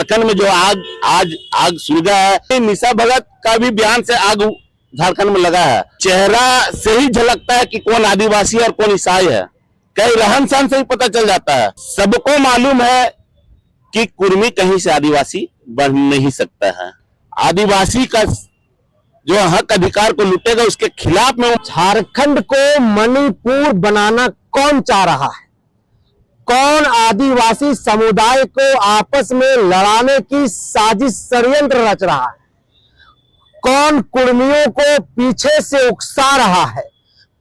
झारखंड में जो आग सुलगा है, निशा भगत का भी बयान से आग झारखंड में लगा है। चेहरा से ही झलकता है कि कौन आदिवासी और कौन ईसाई है, कई रहन सहन से ही पता चल जाता है। सबको मालूम है कि कुर्मी कहीं से आदिवासी बन नहीं सकता है। आदिवासी का जो हक अधिकार को लुटेगा उसके खिलाफ में झारखंड को मणिपुर बनाना कौन चाह रहा है? कौन आदिवासी समुदाय को आपस में लड़ाने की साजिश षड्यंत्र रच रहा है? कौन कुर्मियों को पीछे से उकसा रहा है?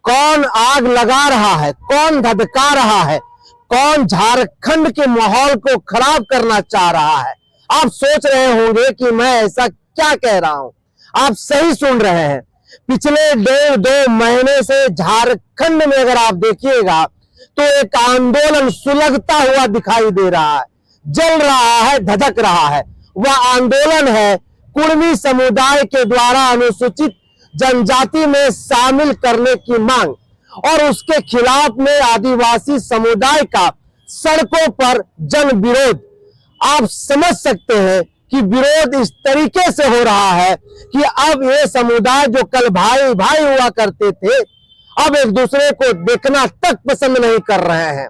कौन आग लगा रहा है? कौन धधका रहा है? कौन झारखंड के माहौल को खराब करना चाह रहा है? आप सोच रहे होंगे कि मैं ऐसा क्या कह रहा हूं। आप सही सुन रहे हैं। पिछले 1.5-2 महीने से झारखंड में अगर आप देखिएगा तो एक आंदोलन सुलगता हुआ दिखाई दे रहा है, जल रहा है, धधक रहा है। वह आंदोलन है कुर्मी समुदाय के द्वारा अनुसूचित जनजाति में शामिल करने की मांग, और उसके खिलाफ में आदिवासी समुदाय का सड़कों पर जन विरोध। आप समझ सकते हैं कि विरोध इस तरीके से हो रहा है कि अब ये समुदाय जो कल भाई भाई हुआ करते थे, अब एक दूसरे को देखना तक पसंद नहीं कर रहे हैं।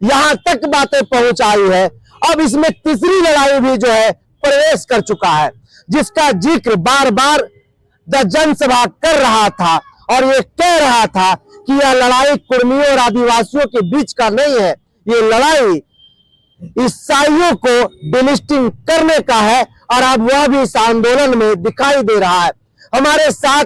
यहां तक बातें पहुंच आई है, अब इसमें तीसरी लड़ाई भी जो है प्रवेश कर चुका है, जिसका जिक्र बार बार द जनसभा कर रहा था और ये कह रहा था कि यह लड़ाई कुर्मियों और आदिवासियों के बीच का नहीं है, ये लड़ाई ईसाइयों को डिलिस्टिंग करने का है। और अब वह भी इस आंदोलन में दिखाई दे रहा है। हमारे साथ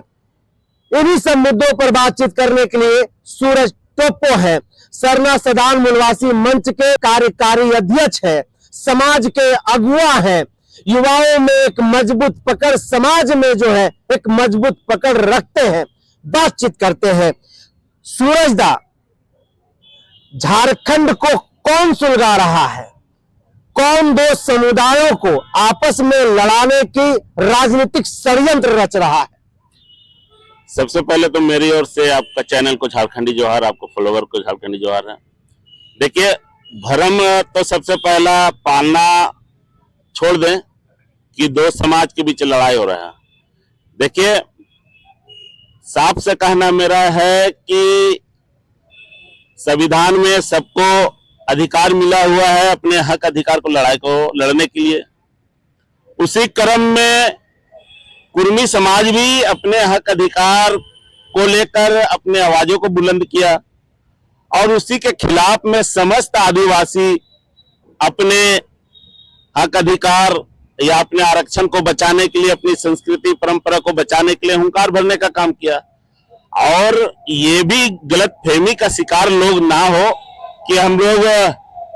इन्हीं सब मुद्दों पर बातचीत करने के लिए सूरज टोप्पो है। सरना सदान मूलवासी मंच के कार्यकारी अध्यक्ष है, समाज के अगुवा है, युवाओं में एक मजबूत पकड़, समाज में जो है एक मजबूत पकड़ रखते हैं। बातचीत करते हैं। सूरज दा, झारखंड को कौन सुलगा रहा है? कौन दो समुदायों को आपस में लड़ाने की राजनीतिक षड्यंत्र रच रहा है? सबसे पहले तो मेरी ओर से आपका चैनल को झारखंडी जोहार, आपको फॉलोवर को झारखंडी जोहार है। देखिए, भरम तो सबसे पहला पालना छोड़ दें कि दो समाज के बीच लड़ाई हो रहा है। देखिए, साफ से कहना मेरा है कि संविधान में सबको अधिकार मिला हुआ है अपने हक अधिकार को लड़ने के लिए। उसी क्रम में कुर्मी समाज भी अपने हक अधिकार को लेकर अपने आवाजों को बुलंद किया, और उसी के खिलाफ में समस्त आदिवासी अपने हक अधिकार या अपने आरक्षण को बचाने के लिए, अपनी संस्कृति परंपरा को बचाने के लिए हुंकार भरने का काम किया। और ये भी गलतफहमी का शिकार लोग ना हो कि हम लोग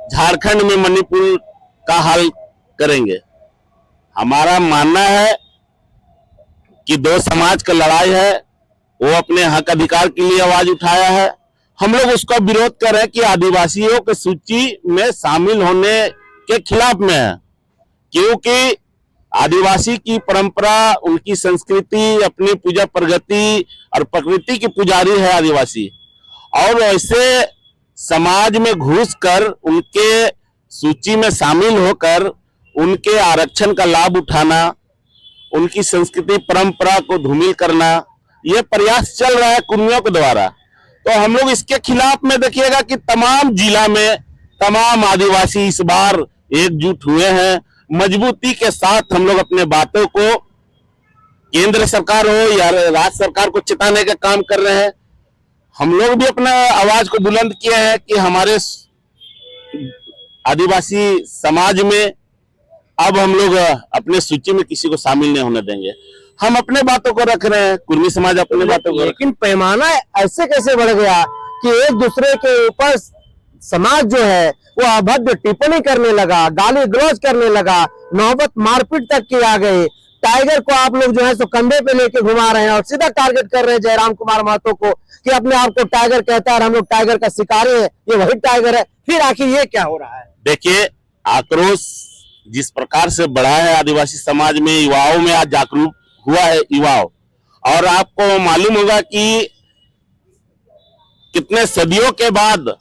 झारखंड में मणिपुर का हल करेंगे। हमारा मानना है कि दो समाज का लड़ाई है, वो अपने हक अधिकार के लिए आवाज उठाया है। हम लोग उसका विरोध कर रहे हैं कि आदिवासियों की सूची में शामिल होने के खिलाफ में है, क्योंकि आदिवासी की परंपरा, उनकी संस्कृति, अपनी पूजा प्रगति और प्रकृति की पुजारी है आदिवासी। और ऐसे समाज में घुसकर उनके सूची में शामिल होकर उनके आरक्षण का लाभ उठाना, उनकी संस्कृति परंपरा को धूमिल करना, यह प्रयास चल रहा है कुर्मियों के द्वारा। तो हम लोग इसके खिलाफ में देखिएगा कि तमाम जिला में तमाम आदिवासी इस बार एकजुट हुए हैं। मजबूती के साथ हम लोग अपने बातों को केंद्र सरकार हो या राज्य सरकार को चिताने का काम कर रहे हैं। हम लोग भी अपना आवाज को बुलंद किए हैं कि हमारे आदिवासी समाज में अब हम लोग अपने सूची में किसी को शामिल नहीं होने देंगे। हम अपने बातों को रख रहे हैं, कुर्मी समाज अपने बातों को। लेकिन पैमाना ऐसे कैसे बढ़ गया कि एक दूसरे के ऊपर समाज जो है वो अभद्र टिप्पणी करने लगा, गाली गलौज करने लगा, नौबत मारपीट तक की आ गई। टाइगर को आप लोग जो है सो कंधे पे लेके घुमा रहे हैं और सीधा टारगेट कर रहे हैं जयराम कुमार महतो को कि अपने आप को टाइगर कहता है और हम लोग टाइगर का शिकारी है, ये वही टाइगर है। फिर आखिर ये क्या हो रहा है? देखिए, आक्रोश जिस प्रकार से बढ़ा है आदिवासी समाज में, युवाओं में आज जागरूक हुआ है युवाओं। और आपको मालूम होगा कि कितने सदियों के बाद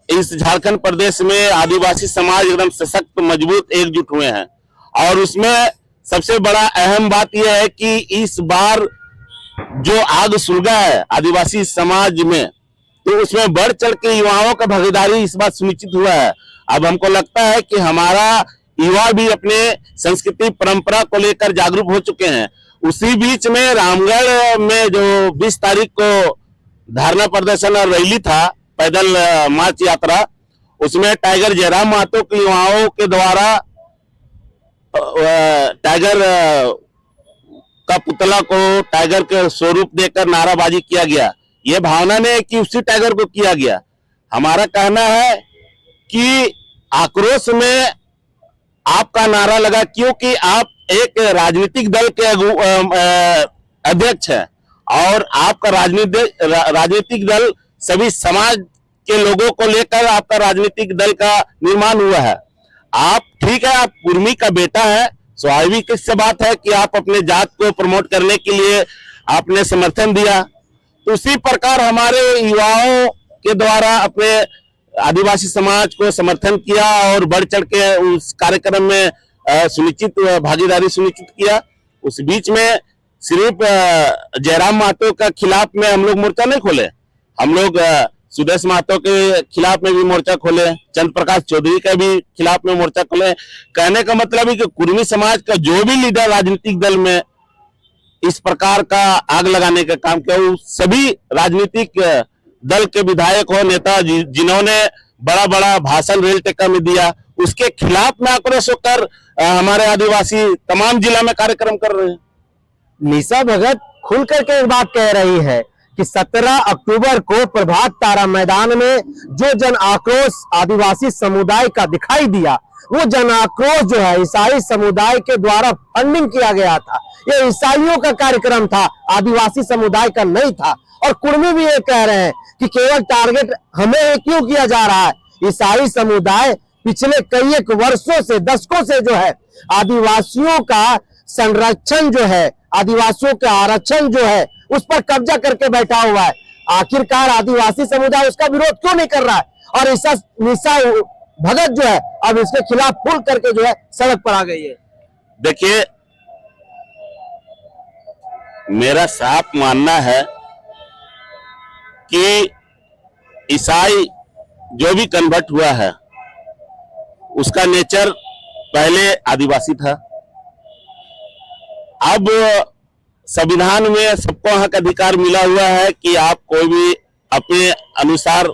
इस झारखंड प्रदेश में आदिवासी समाज एकदम सशक्त, मजबूत, एकजुट हुए हैं। और उसमें सबसे बड़ा अहम बात यह है कि इस बार जो आग सुलगा है आदिवासी समाज में, तो उसमें बढ़ चढ़ के युवाओं का भागीदारी इस बात सुनिश्चित हुआ है। अब हमको लगता है कि हमारा युवा भी अपने संस्कृति परंपरा को लेकर जागरूक हो चुके हैं। उसी बीच में रामगढ़ में जो 20 तारीख को धरना प्रदर्शन और रैली था, पैदल मार्च यात्रा, उसमें टाइगर जयराम महतो के युवाओं के द्वारा टाइगर का पुतला को टाइगर के स्वरूप देकर नाराबाजी किया गया। ये भावना ने कि उसी टाइगर को किया गया। हमारा कहना है कि आक्रोश में आपका नारा लगा क्योंकि आप एक राजनीतिक दल के अध्यक्ष हैं और आपका राजनीतिक दल सभी समाज के लोगों को लेकर आपका राजनीतिक दल का निर्माण हुआ है। आप ठीक है, आप कुर्मी का बेटा है, स्वाभाविक से बात है कि आप अपने जात को प्रमोट करने के लिए आपने समर्थन दिया। तो उसी प्रकार हमारे युवाओं के द्वारा अपने आदिवासी समाज को समर्थन किया और बढ़ चढ़ के उस कार्यक्रम में सुनिश्चित भागीदारी सुनिश्चित किया। उस बीच में सिर्फ जयराम महतो का खिलाफ में हम लोग मोर्चा नहीं खोले, हम लोग सुदेश महतो के खिलाफ में भी मोर्चा खोले, चंद्र प्रकाश चौधरी के भी खिलाफ में मोर्चा खोले। कहने का मतलब है कि कुर्मी समाज का जो भी लीडर राजनीतिक दल में इस प्रकार का आग लगाने का काम किया, वो सभी राजनीतिक दल के विधायक हो, नेता जिन्होंने बड़ा बड़ा भाषण रेल टेक्का में दिया, उसके खिलाफ में आक्रोश होकर हमारे आदिवासी तमाम जिला में कार्यक्रम कर रहे हैं। निशा भगत खुल करके एक बात कह रही है कि 17 अक्टूबर को प्रभात तारा मैदान में जो जन आक्रोश आदिवासी समुदाय का दिखाई दिया, वो जन आक्रोश जो है ईसाई समुदाय के द्वारा फंडिंग किया गया था। ये ईसाइयों का कार्यक्रम था, आदिवासी समुदाय का नहीं था। और कुर्मी भी ये कह रहे हैं कि केवल टारगेट हमें क्यों किया जा रहा है। ईसाई समुदाय पिछले कई एक वर्षों से, दशकों से जो है आदिवासियों का संरक्षण जो है, आदिवासियों का आरक्षण जो है, उस पर कब्जा करके बैठा हुआ है। आखिरकार आदिवासी समुदाय उसका विरोध क्यों नहीं कर रहा है? और निशा भगत जो है अब इसके खिलाफ खुल करके जो है सड़क पर आ गई है। देखिए, मेरा साफ मानना है कि ईसाई जो भी कन्वर्ट हुआ है उसका नेचर पहले आदिवासी था। अब संविधान में सबको हक अधिकार मिला हुआ है कि आप कोई भी अपने अनुसार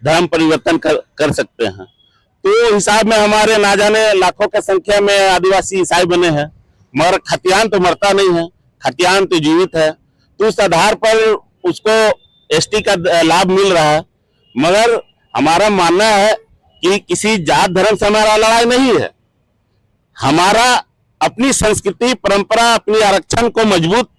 धर्म परिवर्तन कर सकते हैं। तो हिसाब में हमारे ना जाने लाखों की संख्या में आदिवासी ईसाई बने हैं, मगर खतियान तो मरता नहीं है, खतियान तो जीवित है। तो उस आधार पर उसको एसटी का लाभ मिल रहा है। मगर हमारा मानना है कि किसी जात धर्म से हमारा लड़ाई नहीं है। हमारा अपनी संस्कृति परंपरा, अपनी आरक्षण को मजबूत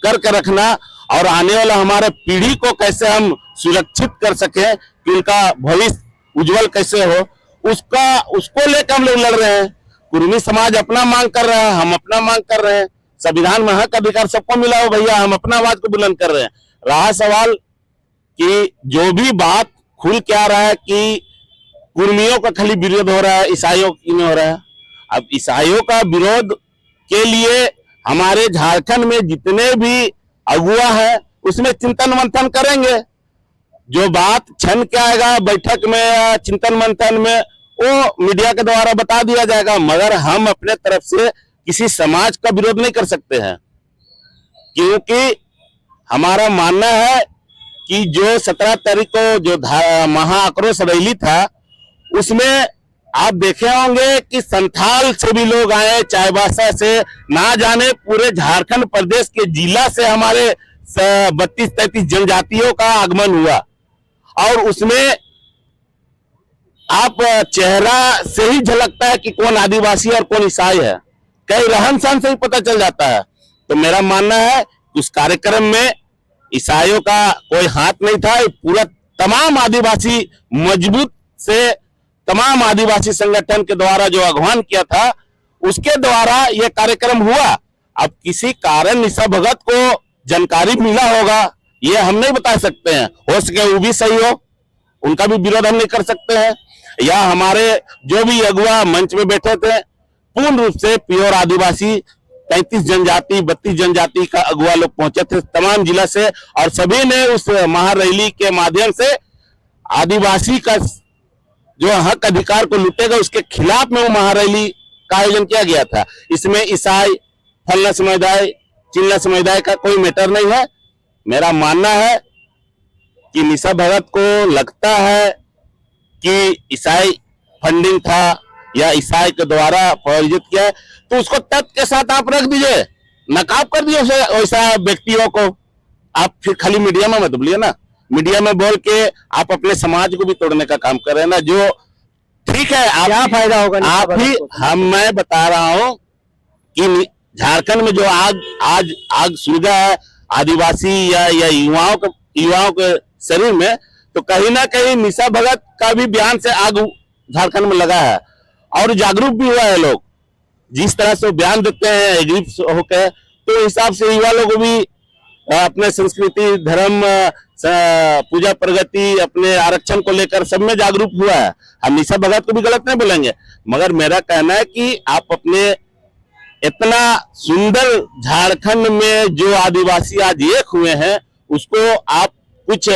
करके रखना और आने वाला हमारे पीढ़ी को कैसे हम सुरक्षित कर सके कि उनका भविष्य उज्जवल कैसे हो, उसको लेकर हम लोग लड़ रहे हैं। कुर्मी समाज अपना मांग कर रहा है, हम अपना मांग कर रहे हैं। संविधान में हक अधिकार सबको मिला हो भैया, हम अपना आवाज को बुलंद कर रहे हैं। रहा सवाल कि जो भी बात खुल के आ रहा है कि कुर्मियों का खाली विरोध हो रहा है, ईसाइयों में हो रहा है। अब ईसाइयों का विरोध के लिए हमारे झारखंड में जितने भी अगुआ है उसमें चिंतन मंथन करेंगे। जो बात छन के आएगा बैठक में या चिंतन मंथन में, वो मीडिया के द्वारा बता दिया जाएगा। मगर हम अपने तरफ से किसी समाज का विरोध नहीं कर सकते हैं, क्योंकि हमारा मानना है कि जो 17 तारीख को जो महाआक्रोश रैली था, उसमें आप देखे होंगे कि संथाल से भी लोग आए, चाईबासा से, ना जाने पूरे झारखंड प्रदेश के जिला से हमारे 32-33 जनजातियों का आगमन हुआ। और उसमें आप चेहरा से ही झलकता है कि कौन आदिवासी और कौन ईसाई है, कई रहन सहन से ही पता चल जाता है। तो मेरा मानना है कि उस कार्यक्रम में ईसाइयों का कोई हाथ नहीं था। पूरा तमाम आदिवासी मजबूत से तमाम आदिवासी संगठन के द्वारा जो आह्वान किया था, उसके द्वारा यह कार्यक्रम हुआ। अब किसी कारण निशा भगत को जानकारी मिला होगा, ये हम नहीं बता सकते हैं। हो सके वो भी सही हो, उनका भी विरोध हम नहीं कर सकते हैं। या हमारे जो भी अगुआ मंच में बैठे थे, पूर्ण रूप से प्योर आदिवासी 33 जनजाति 32 जनजाति का अगुवा लोग पहुंचे थे तमाम जिला से, और सभी ने उस महारैली के माध्यम से आदिवासी का जो हक अधिकार को लूटेगा उसके खिलाफ में वो महारैली का आयोजन किया गया था। इसमें ईसाई, फलना समुदाय, चिल्ला समुदाय का कोई मैटर नहीं है। मेरा मानना है कि निशा भगत को लगता है कि ईसाई फंडिंग था या ईसाई के द्वारा प्रायोजित किया है, तो उसको तथ्य के साथ आप रख दीजिए, नकाब कर दीजिए वैसा व्यक्तियों को। आप फिर खाली मीडिया में मत बोलिए ना, मीडिया में बोल के आप अपने समाज को भी तोड़ने का काम कर रहे हैं ना, जो ठीक है। आप क्या फायदा होगा आप ही मैं बता रहा हूं कि झारखंड में जो आग सुलगा है आदिवासी या युवाओं के शरीर में, तो कहीं ना कहीं निशा भगत का भी बयान से आग झारखंड में लगा है और जागरूक भी हुआ है लोग। जिस तरह से बयान देते हैं एग्रीव होकर, तो हिसाब से युवा लोग भी अपने संस्कृति, धर्म, पूजा प्रगति, अपने आरक्षण को लेकर सब में जागरूक हुआ है। हम निशा भगत को भी गलत नहीं बोलेंगे, मगर मेरा कहना है कि आप अपने इतना सुंदर झारखंड में जो आदिवासी आज एक हुए हैं, उसको आप कुछ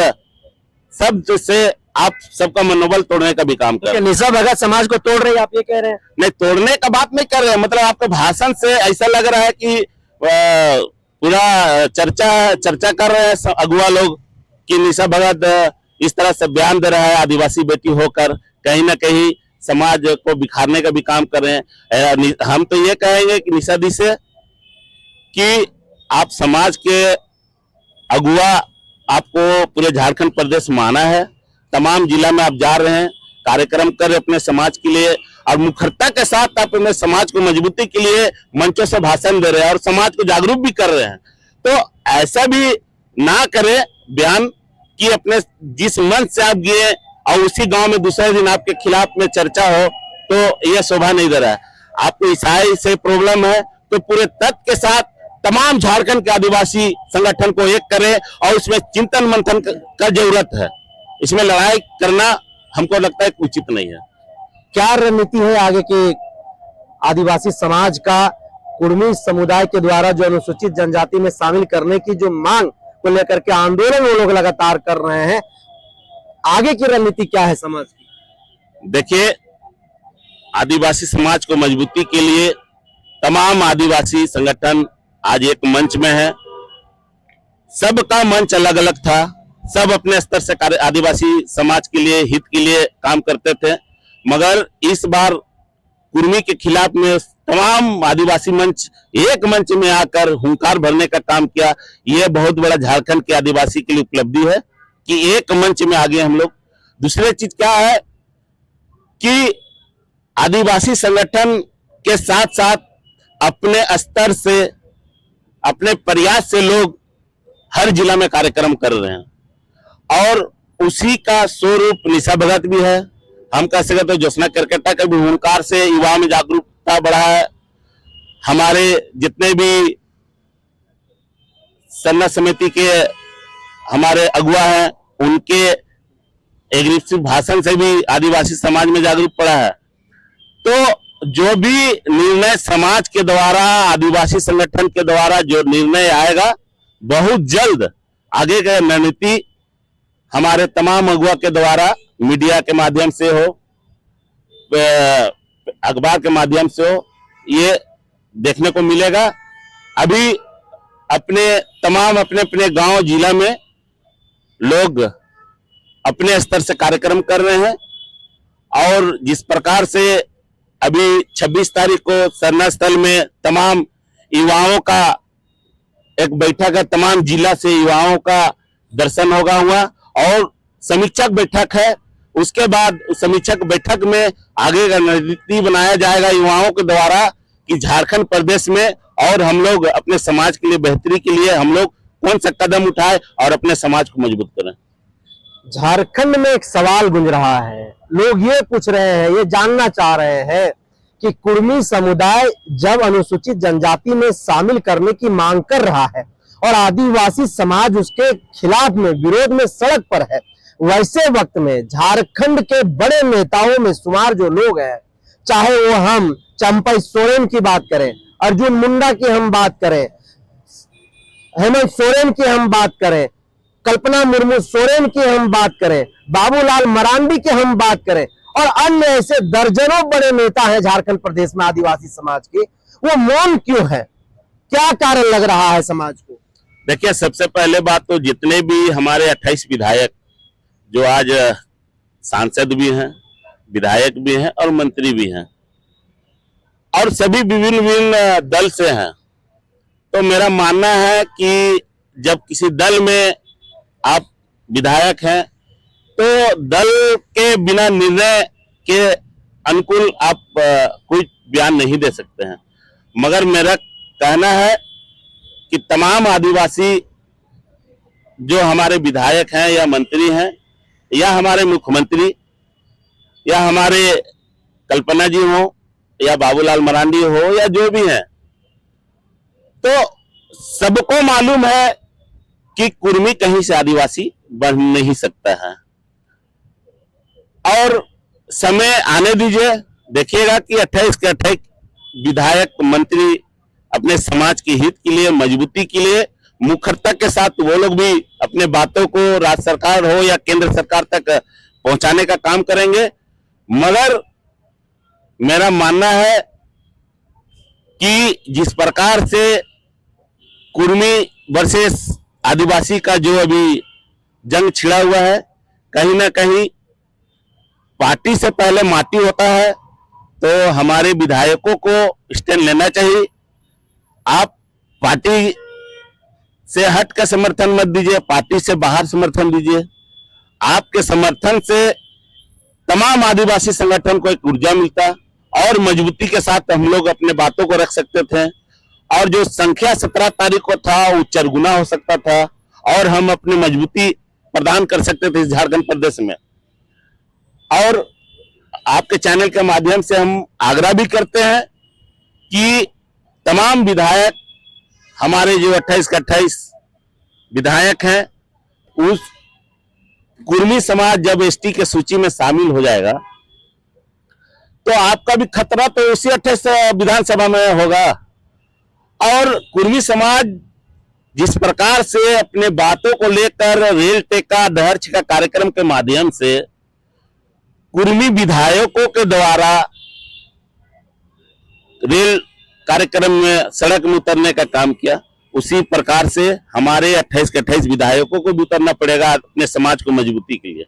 शब्द से आप सबका मनोबल तोड़ने का भी काम कर रहे हैं। निशा भगत समाज को तोड़ रही है, आप ये कह रहे हैं? नहीं, तोड़ने का बात नहीं कर रहे हैं, मतलब आपके भाषण से ऐसा लग रहा है कि पूरा चर्चा कर रहे हैं अगुआ लोग कि निशा भगत इस तरह से बयान दे रहा है आदिवासी बेटी होकर, कहीं ना कहीं समाज को बिखारने का भी काम कर रहे हैं। हम तो ये कहेंगे कि निशा दी से कि आप समाज के अगुआ, आपको पूरे झारखंड प्रदेश माना है, तमाम जिला में आप जा रहे हैं, कार्यक्रम कर रहे अपने समाज के लिए, और मुखरता के साथ आप अपने समाज को मजबूती के लिए मंचों से भाषण दे रहे हैं और समाज को जागरूक भी कर रहे हैं। तो ऐसा भी ना करें बयान कि अपने जिस मंच से आप गए और उसी गांव में दूसरे दिन आपके खिलाफ में चर्चा हो, तो यह शोभा नहीं दे रहा है। आपको ईसाई से प्रॉब्लम है तो पूरे तथ्य के साथ तमाम झारखंड के आदिवासी संगठन को एक करें और उसमें चिंतन मंथन का जरूरत है। इसमें लड़ाई करना हमको लगता है उचित नहीं है। क्या रणनीति है आगे की आदिवासी समाज का कुर्मी समुदाय के द्वारा जो अनुसूचित जनजाति में शामिल करने की जो मांग को लेकर के आंदोलन वो लोग लगातार कर रहे हैं, आगे की रणनीति क्या है समाज की? देखिए, आदिवासी समाज को मजबूती के लिए तमाम आदिवासी संगठन आज एक मंच में है। सबका मंच अलग अलग था, सब अपने स्तर से आदिवासी समाज के लिए, हित के लिए काम करते थे, मगर इस बार कुर्मी के खिलाफ में तमाम आदिवासी मंच एक मंच में आकर हुंकार भरने का काम किया। यह बहुत बड़ा झारखंड के आदिवासी के लिए उपलब्धि है कि एक मंच में आ गए हम लोग। दूसरी चीज क्या है कि आदिवासी संगठन के साथ साथ अपने स्तर से, अपने प्रयास से लोग हर जिला में कार्यक्रम कर रहे हैं और उसी का स्वरूप निशा भगत भी है। हम कह सकते तो ज्योत्सना करकट्टा के भी हुंकार से युवा में जागरूकता बढ़ा है। हमारे जितने भी सरना समिति के हमारे अगुवा हैं, उनके एग्रेसिव भाषण से भी आदिवासी समाज में जागरूक पड़ा है। तो जो भी निर्णय समाज के द्वारा, आदिवासी संगठन के द्वारा जो निर्णय आएगा, बहुत जल्द आगे का रणनीति हमारे तमाम अगुवा के द्वारा मीडिया के माध्यम से हो, अखबार के माध्यम से हो, ये देखने को मिलेगा। अभी अपने अपने गांव जिला में लोग अपने स्तर से कार्यक्रम कर रहे हैं और जिस प्रकार से अभी 26 तारीख को सरना स्थल में तमाम युवाओं का एक बैठक है, तमाम जिला से युवाओं का दर्शन हुआ और समीक्षक बैठक है। उसके बाद समीक्षक बैठक में आगे का रणनीति बनाया जाएगा युवाओं के द्वारा कि झारखंड प्रदेश में और हम लोग अपने समाज के लिए, बेहतरी के लिए हम लोग कौन सा कदम उठाए और अपने समाज को मजबूत करें। झारखंड में एक सवाल गूंज रहा है, लोग ये पूछ रहे हैं, ये जानना चाह रहे हैं कि कुर्मी समुदाय जब अनुसूचित जनजाति में शामिल करने की मांग कर रहा है और आदिवासी समाज उसके खिलाफ में, विरोध में सड़क पर है, वैसे वक्त में झारखंड के बड़े नेताओं में शुमार जो लोग हैं, चाहे वो हम, चंपई सोरेन की बात करें, अर्जुन मुंडा की हम बात करें, हेमंत सोरेन की हम बात करें, कल्पना मुर्मू सोरेन की हम बात करें, बाबूलाल मरांडी की हम बात करें, और अन्य ऐसे दर्जनों बड़े नेता हैं झारखंड प्रदेश में आदिवासी समाज के, वो मौन क्यों है? क्या कारण लग रहा है समाज को? देखिए, सबसे पहले बात तो जितने भी हमारे 28 विधायक जो आज सांसद भी हैं, विधायक भी हैं और मंत्री भी हैं, और सभी विभिन्न विभिन्न दल से हैं, तो मेरा मानना है कि जब किसी दल में आप विधायक हैं तो दल के बिना निर्णय के अनुकूल आप कोई बयान नहीं दे सकते हैं। मगर मेरा कहना है कि तमाम आदिवासी जो हमारे विधायक हैं या मंत्री हैं या हमारे मुख्यमंत्री या हमारे कल्पना जी हो या बाबूलाल मरांडी हो या जो भी हैं, तो सबको मालूम है कि कुर्मी कहीं से आदिवासी बन नहीं सकता है। और समय आने दीजिए, देखिएगा कि 28 के 28 विधायक मंत्री अपने समाज के हित के लिए, मजबूती के लिए मुखरता के साथ वो लोग भी अपने बातों को राज्य सरकार हो या केंद्र सरकार तक पहुंचाने का काम करेंगे। मगर मेरा मानना है कि जिस प्रकार से कुर्मी वर्सेस आदिवासी का जो अभी जंग छिड़ा हुआ है, कहीं ना कहीं पार्टी से पहले माटी होता है, तो हमारे विधायकों को स्टैंड लेना चाहिए। आप पार्टी से हट कर समर्थन मत दीजिए, पार्टी से बाहर समर्थन दीजिए। आपके समर्थन से तमाम आदिवासी संगठन को एक ऊर्जा मिलता और मजबूती के साथ हम लोग अपने बातों को रख सकते थे, और जो संख्या 17 तारीख को था वो 4 गुना हो सकता था, और हम अपनी मजबूती प्रदान कर सकते थे झारखंड प्रदेश में। और आपके चैनल के माध्यम से हम आग्रह भी करते हैं कि तमाम विधायक, हमारे जो 28 के 28 विधायक हैं, उस कुर्मी समाज जब एसटी के सूची में शामिल हो जाएगा तो आपका भी खतरा तो उसी 28 विधानसभा में होगा। और कुर्मी समाज जिस प्रकार से अपने बातों को लेकर रेल टेका दहर्च का कार्यक्रम के माध्यम से कुर्मी विधायकों के द्वारा रेल कार्यक्रम में सड़क में उतरने का काम किया, उसी प्रकार से हमारे 28 के 28 विधायकों को भी उतरना पड़ेगा अपने समाज को मजबूती के लिए।